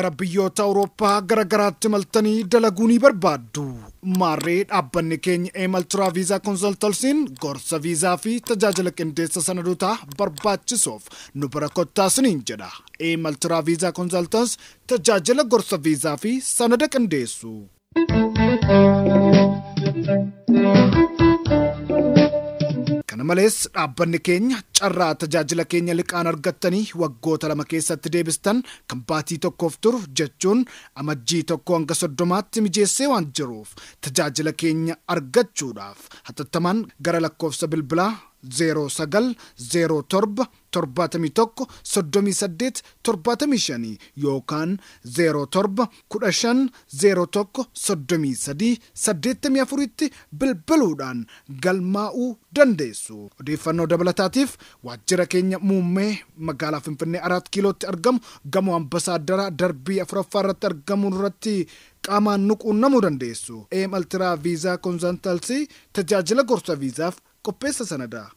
gara biyyoota Awurooppaa garagaraatti maltanii dalaguunii barbaaddu. Maarree dhaabbanni keenya Emaltura Visa Consultancy'n gorsa viizaa fi tajaajila qindeessa sanadoota barbaachisuuf nu bira kottaasiniin jedha. Emaltura Visa Consultancy tajaajila gorsa viizaa fi sanada qindeessu. Kana malees dhaabbanni keenya carraa tajaajila keenya liqaan argattanii waggoota 2 keessatti deebistan kan baatii tokkoof turu jechuun amajjii 1 hanga 30tti mijeessee waan jiruuf tajaajila keenya argachuudhaaf hatattamaan gara lakkoofsa bilbilaa 0907 71 38 75 yookaan 07 15 01 33 84tti bilbiluudhaan galmaa'uu dandeessu. Odeeffannoo dabalataatiif waajjira keenya muummee magaalaa Finfinnee 4 kiilootti argamu gamoo Ambasaaddara darbii 4ffaa irratti argamu irratti qaamaan nu quunnamuu dandeessu. Emaltura Visa Consultancy tajaajila gorsa viizaaf qopheessa sanadaa.